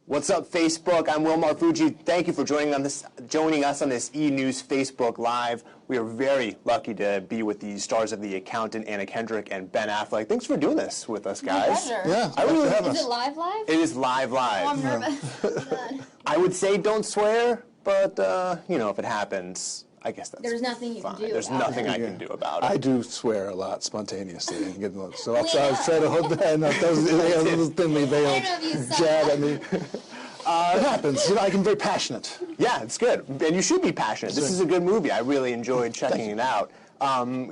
What's up, Facebook? I'm Will Marfucci. Thank you for joining us on this E! News Facebook Live. We are very lucky to be with the stars of The Accountant, Anna Kendrick, and Ben Affleck. Thanks for doing this with us, guys. My pleasure. Yeah, Is it live? It is live. Oh, I'm nervous. I would say don't swear, but you know, if it happens, I guess that's There's nothing you can do. There's nothing I can do about it. I do swear a lot spontaneously. So I'll try to hold that. No, that was a little thinly veiled jab at me. It happens. You know, I can be very passionate. Yeah, it's good. And you should be passionate. This is a good movie. I really enjoyed checking it out.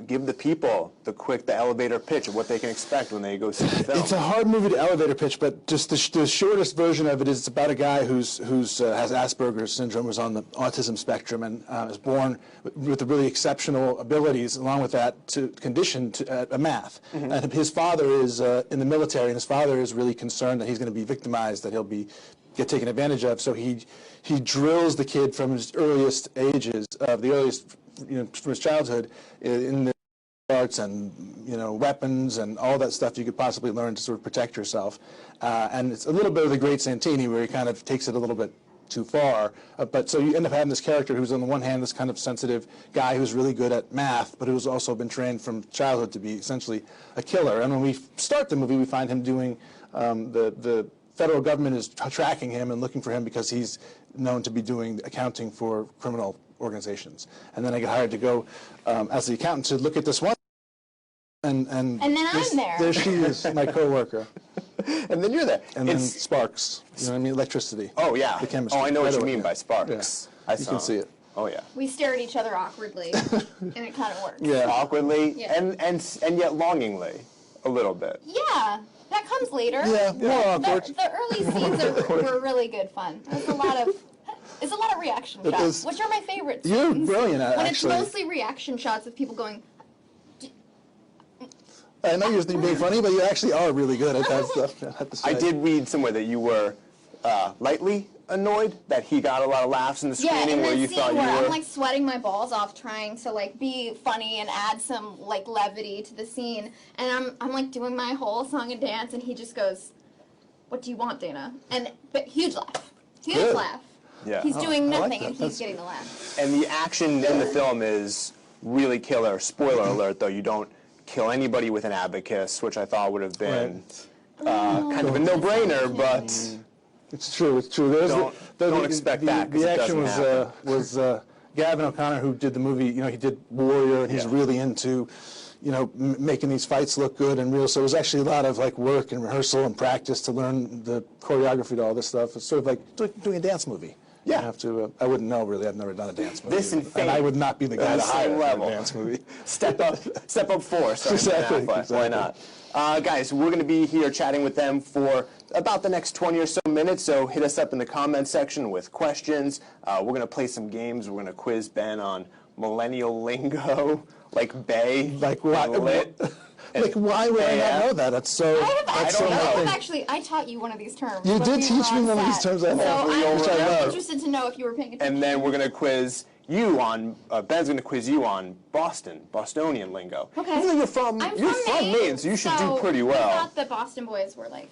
Give the people the elevator pitch of what they can expect when they go see the film. It's a hard movie to elevator pitch, but just the shortest version of it is it's about a guy who has Asperger's syndrome, who's on the autism spectrum, and is born with the really exceptional abilities, along with that, conditioned to math. Mm-hmm. And his father is in the military, and his father is really concerned that he's going to be victimized, that he'll get taken advantage of. So he drills the kid from his earliest ages, from his childhood, in the arts and weapons and all that stuff you could possibly learn to sort of protect yourself. And it's a little bit of the Great Santini, where he kind of takes it a little bit too far. But so you end up having this character who's on the one hand this kind of sensitive guy who's really good at math, but who's also been trained from childhood to be essentially a killer. And when we start the movie, we find him doing the federal government is tracking him and looking for him because he's known to be doing accounting for criminal organizations. And then I get hired to go as the accountant to look at this one. And then I'm there. There she is, my coworker. And then you're there. And then sparks. You know what I mean? Electricity. Oh, yeah. The chemistry. Oh, I know what you mean by sparks. Yeah. You can see it. Oh, yeah. We stare at each other awkwardly, and it kind of works. Yeah. Awkwardly, Yeah. and yet longingly, a little bit. Yeah. That comes later. Yeah, more awkward. The early scenes were really good fun. There's a lot of reaction shots, which are my favorite scenes. You're brilliant at it, when actually. it's mostly reaction shots of people going. I know you're being funny, but you actually are really good at that stuff. I have to say. I did read somewhere that you were lightly annoyed that he got a lot of laughs in the screening, where you thought you were. I'm like sweating my balls off trying to like be funny and add some like levity to the scene, and I'm like doing my whole song and dance, and he just goes, "What do you want, Dana?" But huge laugh, huge laugh. Yeah. He's doing nothing, like and he's getting the laugh. And the action in the film is really killer. Spoiler alert, though, you don't kill anybody with an abacus, which I thought would have been kind of a no-brainer, but. It's true. It's true. Don't expect that. The action was Gavin O'Connor, who did the movie. You know, he did Warrior, and he's really into, making these fights look good and real. So it was actually a lot of like work and rehearsal and practice to learn the choreography to all this stuff. It's sort of like doing a dance movie. Yeah. You have to. I wouldn't know really. I've never done a dance movie. This and I would not be the guy to hire for a dance movie. Step up force. Exactly. Why not? Guys, we're going to be here chatting with them for about the next 20 or so minutes, so hit us up in the comments section with questions. We're going to play some games. We're going to quiz Ben on millennial lingo, like Bay, like what? Lit. Like, why would I not know that? That's so. I taught you one of these terms. You did teach me one of these terms. I'm interested to know if you were paying attention. And then we're going to quiz you on, Ben's going to quiz you on Bostonian lingo. Okay. Even though you're from Maine, so you should do pretty well. I thought the Boston boys were like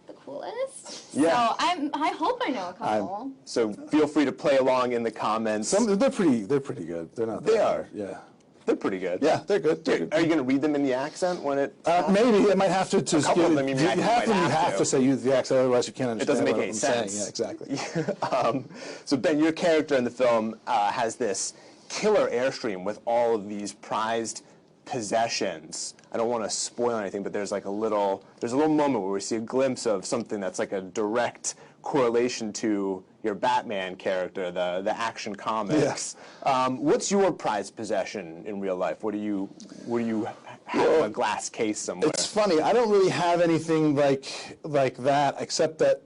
the coolest. Yeah. So I hope I know a couple. So feel free to play along in the comments. They're pretty good. They're not. They are. Yeah. They're pretty good. Yeah, they're good. Are you going to read them in the accent when it? Maybe I might have to. A couple of them you have to say use the accent, otherwise you can't understand. It doesn't make what any I'm sense. saying. Yeah, exactly. So Ben, your character in the film has this killer Airstream with all of these prized possessions. I don't want to spoil anything, but there's a little moment where we see a glimpse of something that's like a direct correlation to your Batman character, the Action Comics. Yeah. What's your prized possession in real life? What do you have in a glass case somewhere? It's funny. I don't really have anything like that, except that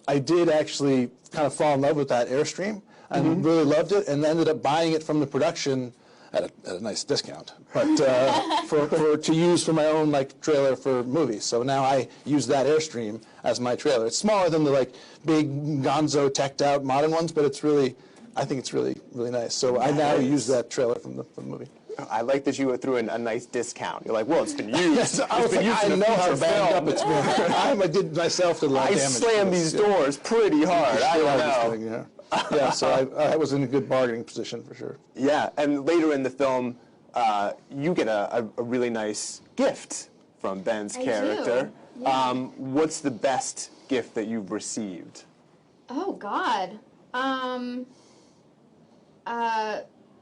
I did actually kind of fall in love with that Airstream and really loved it, and ended up buying it from the production at a nice discount, but to use for my own trailer for movies. So now I use that Airstream as my trailer. It's smaller than the big gonzo teched out modern ones, but it's really, I think it's really nice. So I now use that trailer from the movie. I like that you threw in a nice discount. You're like, well, it's been used. Yes, I was like, I know how banged up it's been. I did myself did a lot of damage. I slammed these doors pretty hard. I don't know. Thing, yeah, so I was in a good bargaining position for sure. Yeah, and later in the film, you get a really nice gift from Ben's character. Yeah. What's the best gift that you've received? Oh God.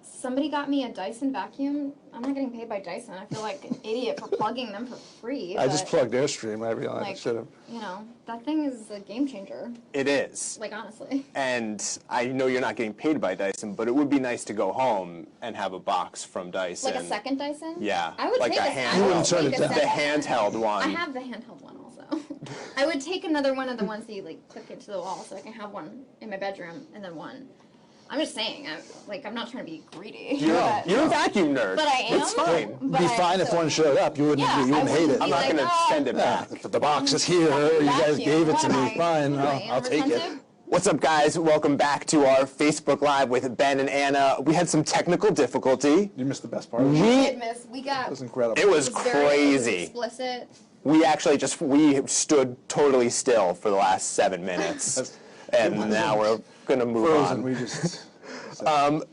Somebody got me a Dyson vacuum. I'm not getting paid by Dyson. I feel like an idiot for plugging them for free. I just plugged Airstream. I realized I should have. You know, that thing is a game changer. It is. Like, honestly. And I know you're not getting paid by Dyson, but it would be nice to go home and have a box from Dyson. Like a second Dyson? Yeah. I would like take a handheld. You wouldn't turn it down. The handheld one. I have the handheld one also. I would take another one of the ones that you like click it to the wall, so I can have one in my bedroom and then one. I'm just saying, I'm not trying to be greedy. You're a vacuum nerd. But I am. It's fine. It'd be fine if one showed up. You wouldn't hate it. I'm not going to send it back. The box is here. You guys gave it to me. Fine, I'll take it. What's up, guys? Welcome back to our Facebook Live with Ben and Anna. We had some technical difficulty. You missed the best part. We did miss. We got. It was incredible. It was crazy. It was explicit. We actually we stood totally still for the last 7 minutes, and now we're going to move on. We just.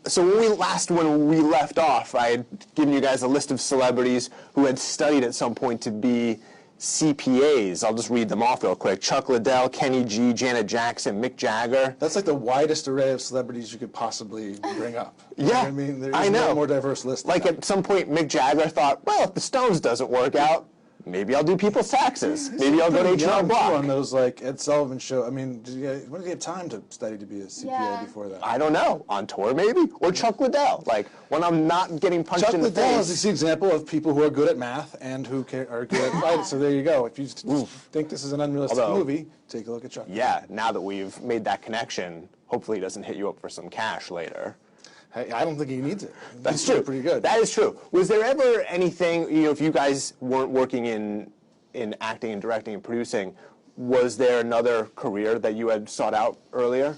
So when we left off, I had given you guys a list of celebrities who had studied at some point to be CPAs. I'll just read them off real quick. Chuck Liddell, Kenny G, Janet Jackson, Mick Jagger. That's like the widest array of celebrities you could possibly bring up. You know what I mean, there's a more diverse list. Like at some point, Mick Jagger thought, well, if the Stones doesn't work out, maybe I'll do people's taxes. Maybe I'll go to H&R Block. On those like Ed Sullivan show. I mean, when did you have time to study to be a CPA before that? I don't know. On tour, maybe? Or Chuck Liddell. Like, when I'm not getting punched in the face. Chuck Liddell is the example of people who are good at math and who are good at fighting. So there you go. If you think this is an unrealistic movie, take a look at Chuck. Yeah, now that we've made that connection, hopefully he doesn't hit you up for some cash later. Hey, I don't think he needs it. That's true. Pretty good. That is true. Was there ever anything, if you guys weren't working in acting and directing and producing, was there another career that you had sought out earlier?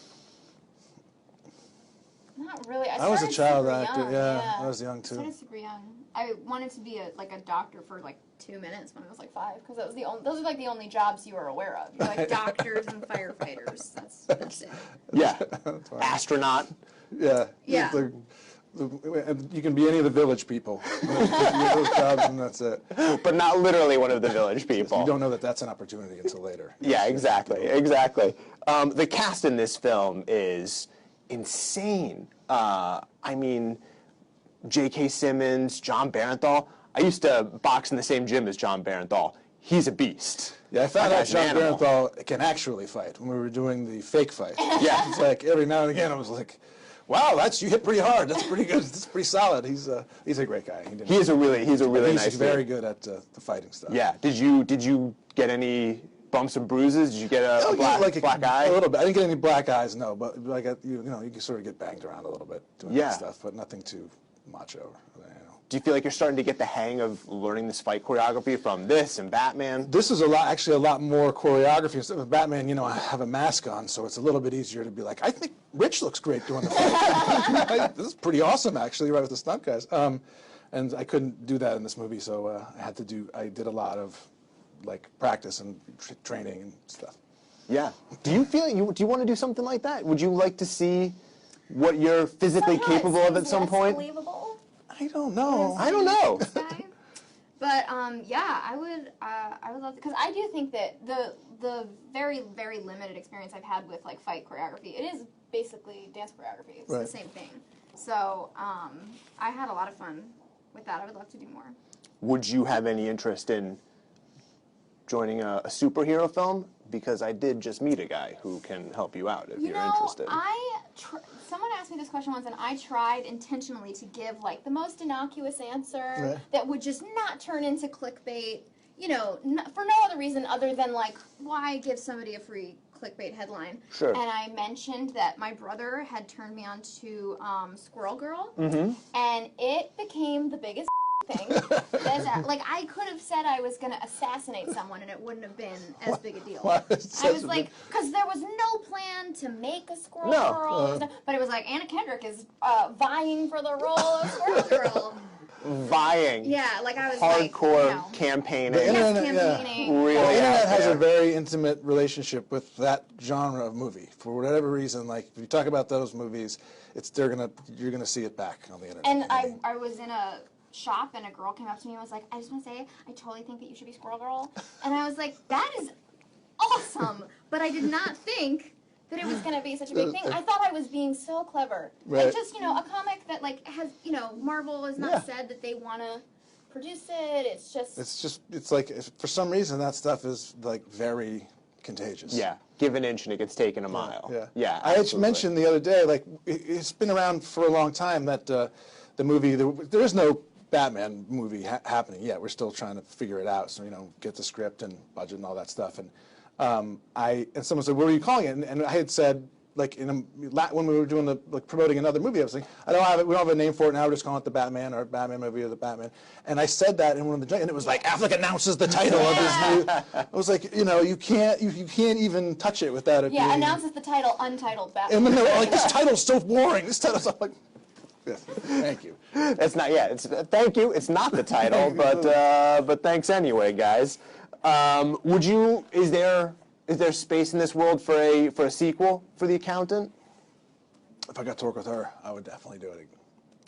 Not really. I was a child actor. Young, yeah, I was young too. I started super young. I wanted to be a doctor for like 2 minutes when I was like 5, because that was those are like the only jobs you were aware of. You're like doctors and firefighters. That's it. Yeah. Astronaut. Yeah. Yeah. You can be any of the village people. Those jobs and that's it. But not literally one of the village people. You don't know that that's an opportunity until later. Yeah, exactly. The cast in this film is insane. I mean, J.K. Simmons, Jon Bernthal. I used to box in the same gym as Jon Bernthal. He's a beast. Yeah, I found out Jon Bernthal can actually fight when we were doing the fake fight. Yeah. It's like every now and again I was like, wow, you hit pretty hard. That's pretty good. That's pretty solid. He's a great guy. He's a really nice dude. He's very good at the fighting stuff. Yeah. Did you get any bumps and bruises? Did you get a black eye? A little bit. I didn't get any black eyes, no. But like you can sort of get banged around a little bit doing that stuff, but nothing too macho. Do you feel like you're starting to get the hang of learning this fight choreography from this and Batman? This is a lot more choreography. Instead of Batman, I have a mask on, so it's a little bit easier to be like, I think Rich looks great doing the fight. This is pretty awesome, actually, right with the stunt guys. And I couldn't do that in this movie, so I did a lot of practice and training and stuff. Yeah. Do you feel do you want to do something like that? Would you like to see what you're physically capable of at some point? Believable. I don't know. But yeah, I would love to, because I do think that the very, very limited experience I've had with fight choreography, it is basically dance choreography. It's the same thing. So I had a lot of fun with that. I would love to do more. Would you have any interest in joining a superhero film? Because I did just meet a guy who can help you out if you're interested. Someone asked me this question once, and I tried intentionally to give the most innocuous answer that would just not turn into clickbait, for no other reason other than why give somebody a free clickbait headline? Sure. And I mentioned that my brother had turned me on to Squirrel Girl, and it became the biggest thing. I could have said I was going to assassinate someone and it wouldn't have been as big a deal. I was because there was no plan to make a Squirrel Girl, but it was Anna Kendrick is vying for the role of Squirrel Girl. vying. Yeah, like I was Hardcore like, you know, campaigning. The internet, campaigning. Really The out internet has there. a very intimate relationship with that genre of movie. For whatever reason, like if you talk about those movies, you're gonna see it back on the internet. And I was in a shop and a girl came up to me and was like, I just want to say, I totally think that you should be Squirrel Girl. And I was like, that is awesome. But I did not think that it was going to be such a big thing. I thought I was being so clever. Right. Like just, you know, a comic that like has, you know, Marvel has not said that they want to produce it. It's like for some reason that stuff is like very contagious. Yeah, give an inch and it gets taken a mile. Yeah. I had mentioned the other day, like it's been around for a long time that the movie there is no Batman movie happening yet. We're still trying to figure it out. So get the script and budget and all that stuff. And someone said, "What were you calling it?" And I had said, like when we were doing promoting another movie, I was like, we don't have a name for it now. We're just calling it the Batman or Batman movie or the Batman. And I said that in one of the and it was like Affleck announces the title of his new. I was like, you can't even touch it without it. Yeah, announces the title Untitled Batman. And then they were like, this title's so boring. This title's like. Yes, thank you. It's not. Yeah, it's thank you. It's not the title, but thanks anyway, guys. Is there space in this world for a sequel for The Accountant? If I got to work with her, I would definitely do it.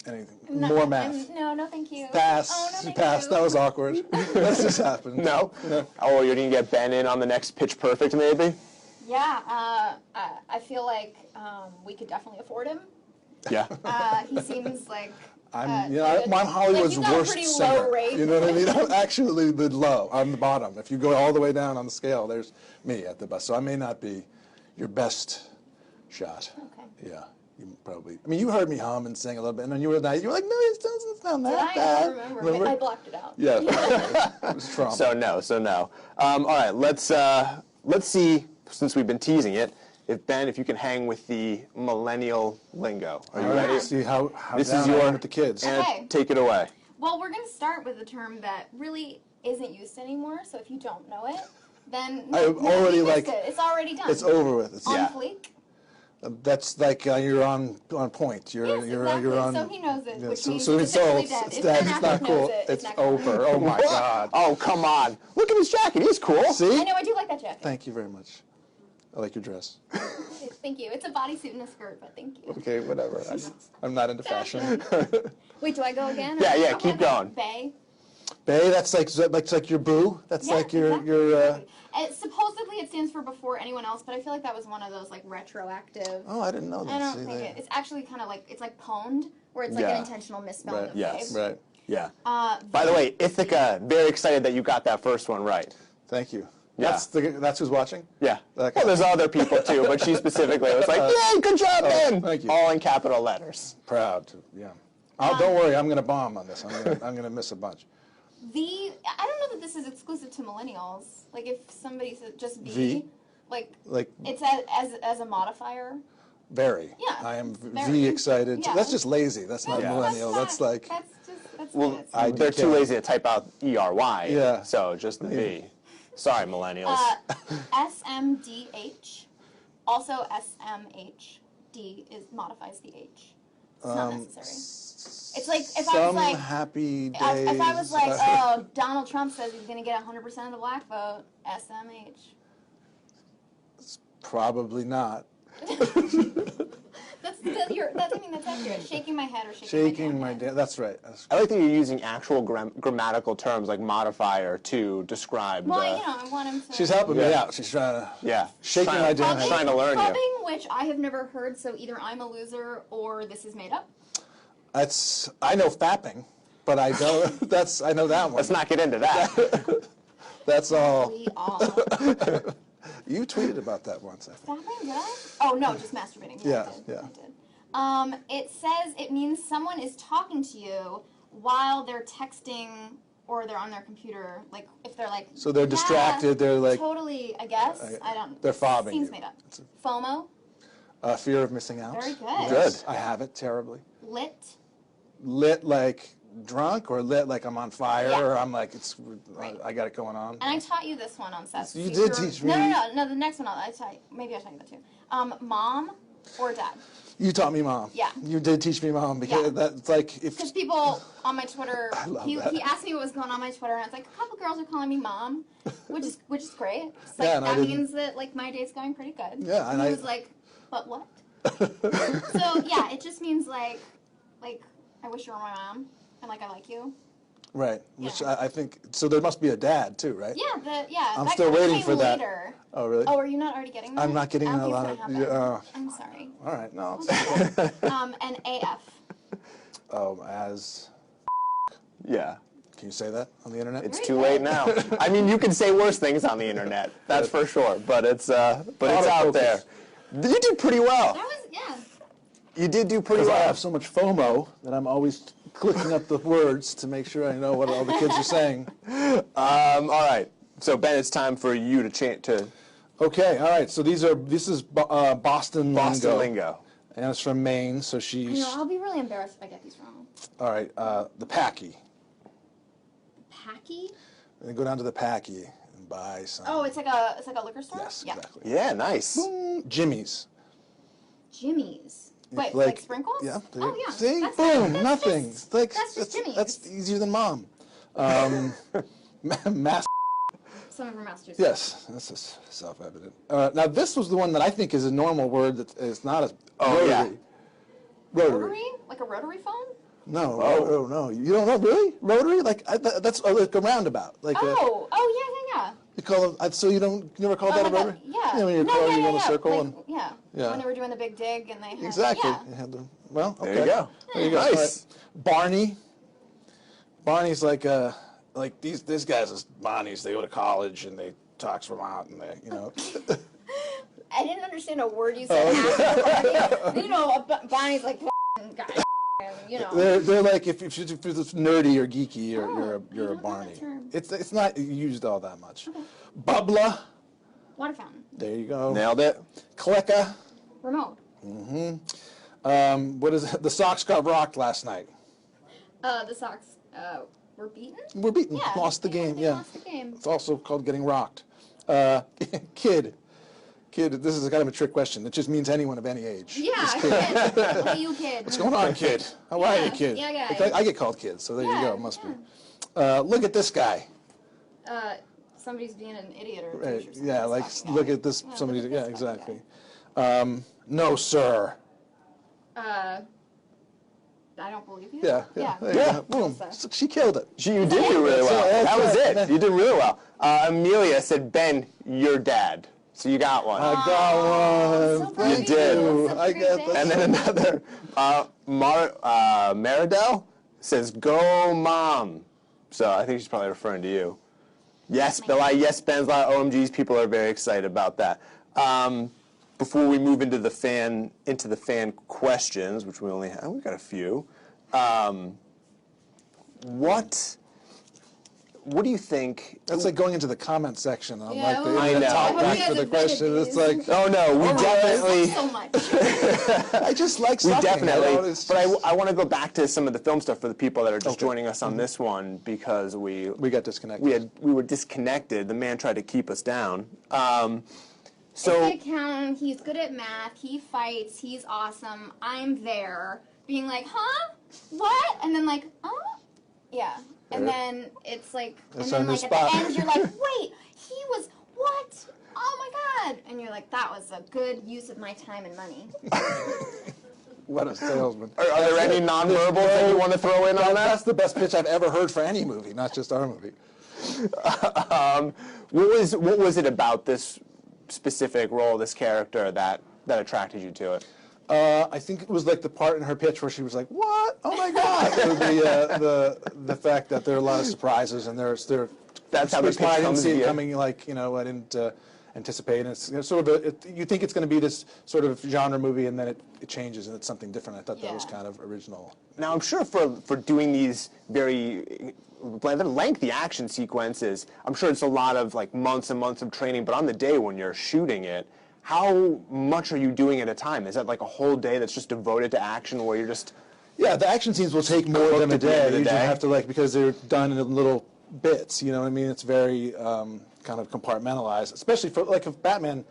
Anything More math. No, thank you. Pass. Oh, no, thank Pass. you. That was awkward. That's just happened. No. Oh, you're gonna get Ben in on the next Pitch Perfect, maybe? Yeah, I feel like we could definitely afford him. Yeah. He seems like. I'm Hollywood's like worst pretty singer. low rate. You know what I mean? I'm actually the low. I'm the bottom. If you go all the way down on the scale, there's me at the best. So I may not be your best shot. Okay. Yeah. You probably. I mean, you heard me hum and sing a little bit, and then you were like, no, it doesn't sound that Did bad. I don't remember. I blocked it out. Yeah. It was trauma. So no. All right. Let's see. Since we've been teasing it, if you can hang with the millennial lingo. Are you All right, ready? see how This down is I am your with the kids. Anna, Okay. take it away. Well, we're going to start with a term that really isn't used anymore, so if you don't know it, then it's already done. It's over with. It's, On Yeah. fleek. That's like you're on point. You're Yes, you're exactly. you're on. So he knows it, yeah, which so means it's officially dead. dead. It's dead. It's not Affleck cool. knows it, It's not cool. over. Oh my God. Oh, come on. Look at his jacket. He's cool. See? I know, I do like that jacket. Thank you very much. I like your dress. Thank you. It's a bodysuit and a skirt, but thank you. Okay, whatever. I'm not into fashion. Wait, do I go again? Yeah, Okay, keep going. Bay. Bae, that's like your boo. That's Yeah, like your exactly. Supposedly it stands for before anyone else, but I feel like that was one of those like retroactive. Oh, I didn't know that. I don't See, think they- it. It's actually kind of like it's like pwned, where it's like Yeah. an intentional misspelling Right. of Yes. babe. Right. Yeah. Uh, By the way, Ithaca, very excited that you got that first one right. Thank you. Yeah. That's who's watching. Yeah. Okay. Well, there's other people too, but she specifically was like, "Yay, good job, Ben!" thank you. All in capital letters. Proud to. Yeah. Don't worry. I'm gonna bomb on this. I'm gonna miss a bunch. I don't know that this is exclusive to millennials. Like if somebody said just V? like Like it's as a modifier. very. Yeah, I am very. V excited. Yeah. That's just lazy. That's not Yeah. millennial. That's like. That's Well, good. they're too lazy to type out ERY. Yeah. So just the V. Sorry, millennials. SMDH, also SMHD modifies the H. It's not necessary. It's like if I was like happy days. if I was like, oh, Donald Trump says he's going to get 100% of the black vote, SMH. Probably not. That's accurate. Shaking my head or Shaking my head. damn. That's right. I like that you're using actual grammatical terms like modifier to describe Well, the... I want him to. She's helping me Yeah. out. She's trying to. Yeah. Shaking my damn head. Trying to learn you. Clubbing, which I have never heard, so either I'm a loser or this is made up. I know fapping, but I don't. I know that one. Let's not get into that. That's all. We all. You tweeted about that once, I think. Fapping, did I? Oh, no, just masturbating. Yeah, I did. yeah. I did. It says it means someone is talking to you while they're texting or they're on their computer. Like, if they're like... So they're distracted, they're like... Totally, I guess. I don't... They're fobbing Seems you. made up. FOMO. Fear of missing out. Very good. Yes, I have it terribly. Lit. Lit like drunk or lit like I'm on fire Yeah. or I'm like Right. I got it going on. And I taught you this one on set. You did teach me. No, the next one I taught you. Maybe I taught you that too. Mom, or dad. You taught me mom. Yeah. You did teach me mom because Yeah. that's like if Because people on my Twitter, love he that. asked me what was going on my Twitter, and I was like, a couple girls are calling me mom, which is great. It's like, Yeah, and I that didn't- means that like my day's going pretty good. Yeah, and he I- was like, but what? So yeah, it just means like I wish you were my mom, and like I like you. right, which Yeah. I think so. There must be a dad too, right? Yeah, I'm that still kinda waiting came for that. later. Oh really? Oh, are you not already getting that? I'm not getting I don't a think lot it's of. gonna happen. Yeah, I'm sorry. all right, no. It's, And AF. as Yeah. can you say that on the internet? It's too late now. I mean, you can say worse things on the internet. That's for sure. But it's out there. You did pretty well. That was, yeah. You did do pretty Because I well. have so much FOMO that I'm always clicking up the words to make sure I know what all the kids are saying. All right. So Ben, it's time for you to chant to Okay, all right. So this is Boston Boston lingo. and it's from Maine. So I she's know, I'll be really embarrassed if I get these wrong. all right. The Packy. Packy? And then go down to the Packy and buy some. Oh, it's like a liquor store? yes, Yeah. exactly. Yeah, nice. Jimmy's. Jimmy's. Wait, like sprinkles? Yeah. Oh, yeah. See, That's boom, that's nothing. Just, It's like that's just Jimmy's. That's easier than mom. Mass. Some of them are Massachusetts. Yes, this is self-evident. Now this was the one that I think is a normal word that is not as Oh, yeah. Rotary? Like a rotary phone? No, Oh. no, you don't know really rotary? Like that's like a roundabout. Like Oh, yeah. you call it. So you never called that a like rotary? yeah. Yeah, when you're No, calling, yeah, you go in a yeah. circle Like, and yeah. Yeah. When they were doing the big dig and they had exactly. Yeah. You had the, well, okay. There you go. There you go. Nice. All right. Barney. Barney's like these guys is Bonnies. They go to college and they talk Vermont and they I didn't understand a word you said after. You know, Bonnie's like guy. You know. They're like if you're nerdy or geeky, you're Oh, a I don't know Barney. that term. It's not used all that much. Bubbler. Water fountain. There you go. Nailed it. Klecka. Remote. What is it? The Sox got rocked last night. The Sox were beaten? We're beaten. Yeah. Lost the game. They Yeah. lost the game. It's also called getting rocked. Kid. This is kind of a trick question. It just means anyone of any age. Yeah, kid. What are you, kid? What's going on, kid? How are you, kid? Yeah. I get called kid, so there you Yeah, go. Must be. Look at this guy. Somebody's being an idiot or a Right, douche or something. yeah, like Stop. look at this. Yeah, Somebody. look at Yeah, this exactly. fucking No, sir. I don't believe you. Yeah. Yeah. There you Yeah. go. Boom. That's So she killed it. You did do really well. That's That was right. it. You did really well. Amelia said, Ben, you're dad. So you got one. I got one. So proud of Thank You did. you. That's such a I great got day. this. And then another, Maridel says, go mom. So I think she's probably referring to you. Yes, yes, Ben's a lot of OMGs. People are very excited about that. Before we move into the fan questions, which we only have, we've got a few. What do you think? That's like going into the comment section on Yeah, like the I internet know. top I hope right you for guys the have question. vetted It's these. like Oh no, we definitely. So much. I just like We sucking. definitely, You know, it's but just- I want to go back to some of the film stuff for the people that are just Okay. joining us on this one because we got disconnected. we were disconnected. The man tried to keep us down. He's an So accountant. He's good at math. He fights. He's awesome. I'm there, being like, huh? What? And then like, oh, yeah. And Yeah. then it's like, That's and then on the like at spot. the end you're like, wait, he was what? Oh my god! And you're like, that was a good use of my time and money. What a salesman. are there any nonverbals that you want to throw in on that? That's the best pitch I've ever heard for any movie, not just our movie. What was it about this specific role, this character that attracted you to it? I think it was like the part in her pitch where she was like, "What? Oh my God!" So the fact that there are a lot of surprises and there's That's how the I pitch didn't comes see to it you. coming. Like I didn't anticipate. And it's sort of you think it's going to be this sort of genre movie, and then it changes and it's something different. I thought that was Yeah. kind of original. Now I'm sure for doing these very lengthy action sequences, I'm sure it's a lot of like months and months of training. But on the day when you're shooting it, how much are you doing at a time? Is that like a whole day that's just devoted to action, where you're just Yeah, the action scenes will take more than a at the end day. of the You just day? have to because they're done in little bits. You know what I mean? It's very kind of compartmentalized, especially for if Batman.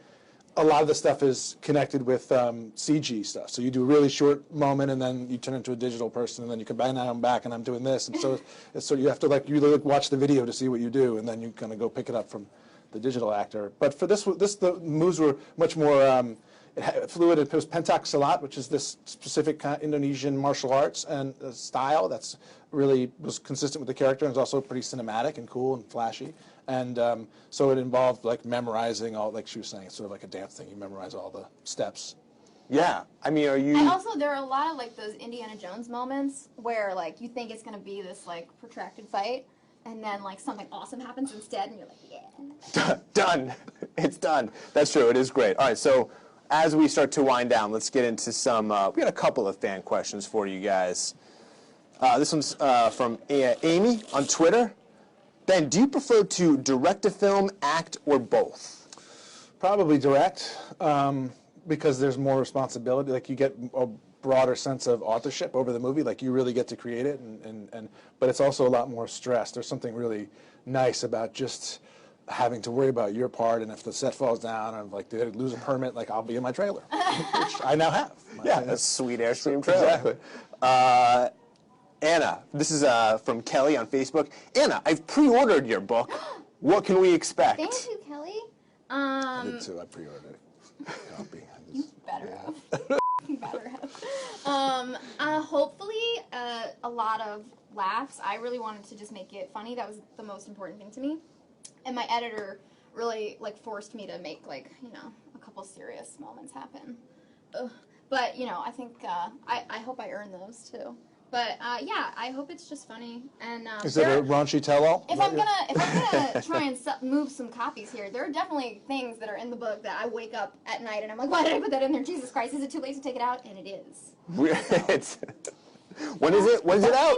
a lot of the stuff is connected with CG stuff. So you do a really short moment, and then you turn into a digital person, and then you come back, now I'm back, and I'm doing this. And so it's sort of, you have to you really watch the video to see what you do, and then you kind of go pick it up from the digital actor. But for this the moves were much more fluid. It was pencak silat, which is this specific kind of Indonesian martial arts and style that's really was consistent with the character, and is also pretty cinematic and cool and flashy. And so it involved like memorizing all, like she was saying, it's sort of like a dance thing. You memorize all the steps. Yeah, I mean, are you? And also, there are a lot of like those Indiana Jones moments where like you think it's gonna be this like protracted fight, and then like something awesome happens instead, and you're like, yeah. Done. It's done. That's true. It is great. All right, so as we start to wind down, let's get into some. We got a couple of fan questions for you guys. This one's from Amy on Twitter. Ben, do you prefer to direct a film, act, or both? Probably direct, because there's more responsibility. Like you get a broader sense of authorship over the movie. Like you really get to create it, but it's also a lot more stress. There's something really nice about just having to worry about your part, and if the set falls down, and like they lose a permit, like I'll be in my trailer, which I now have. Yeah, a sweet Airstream trailer. Exactly. Anna, this is from Kelly on Facebook. Anna, I've pre-ordered your book. What can we expect? Thank you, Kelly. I did too. I pre-ordered it. Copy. You better have. You better have. Hopefully, a lot of laughs. I really wanted to just make it funny. That was the most important thing to me. And my editor really like forced me to make like, you know, a couple serious moments happen. Ugh. But, you know, I think I hope I earn those too. But yeah, I hope it's just funny. And is it a raunchy tell-all? If I'm gonna try and move some copies here, there are definitely things that are in the book that I wake up at night and I'm like, why did I put that in there? Jesus Christ, is it too late to take it out? And it is. When is it? When is it out?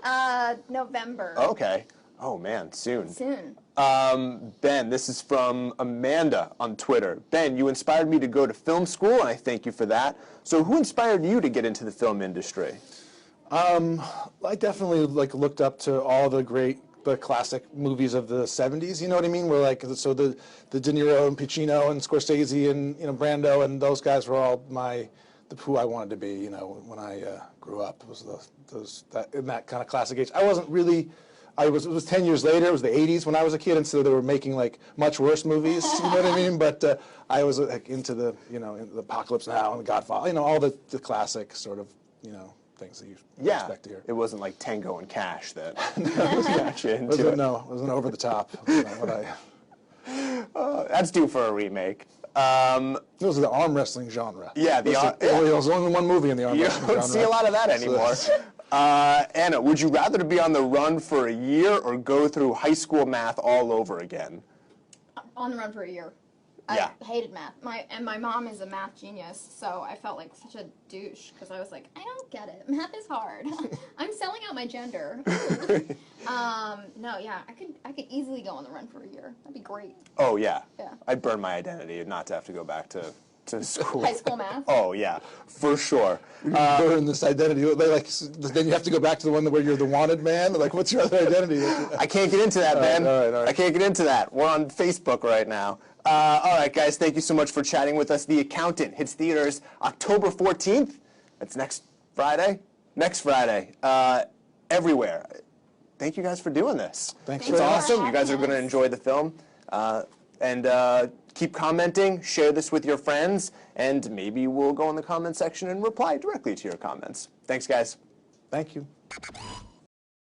I know. November. Okay. Oh man, soon. Soon. Ben, this is from Amanda on Twitter. Ben, you inspired me to go to film school, and I thank you for that. So who inspired you to get into the film industry? I definitely looked up to all the classic movies of the 70s, you know what I mean? Where so the De Niro and Pacino and Scorsese and, you know, Brando and those guys were all who I wanted to be, you know, when I grew up. It was in that kind of classic age. It was 10 years later. It was the 80s when I was a kid, and so they were making like much worse movies. You know what I mean? But I was into the into the Apocalypse Now and the Godfather. You know, all the classic sort of things that you expect to hear. It wasn't like Tango and Cash that got you into it. No, it wasn't over the top. That's due for a remake. It was the arm wrestling genre. Yeah, there was only one movie in the arm wrestling genre. You don't see a lot of that anymore. Anna, would you rather be on the run for a year or go through high school math all over again? On the run for a year. Yeah. I hated math. My mom is a math genius, so I felt like such a douche because I was like, I don't get it. Math is hard. I'm selling out my gender. No, yeah, I could easily go on the run for a year. That'd be great. Oh yeah. Yeah. I'd burn my identity not to have to go back to school. High school math? Oh yeah, for sure. Burn this identity. Then you have to go back to the one where you're the wanted man. Like, what's your other identity? I can't get into that, Ben. All right. I can't get into that. We're on Facebook right now. All right, guys, thank you so much for chatting with us. The Accountant hits theaters October 14th. That's next Friday. Everywhere. Thank you guys for doing this. Thanks. It's awesome. You guys are going to enjoy the film. And keep commenting, share this with your friends, and maybe we'll go in the comment section and reply directly to your comments. Thanks, guys. Thank you.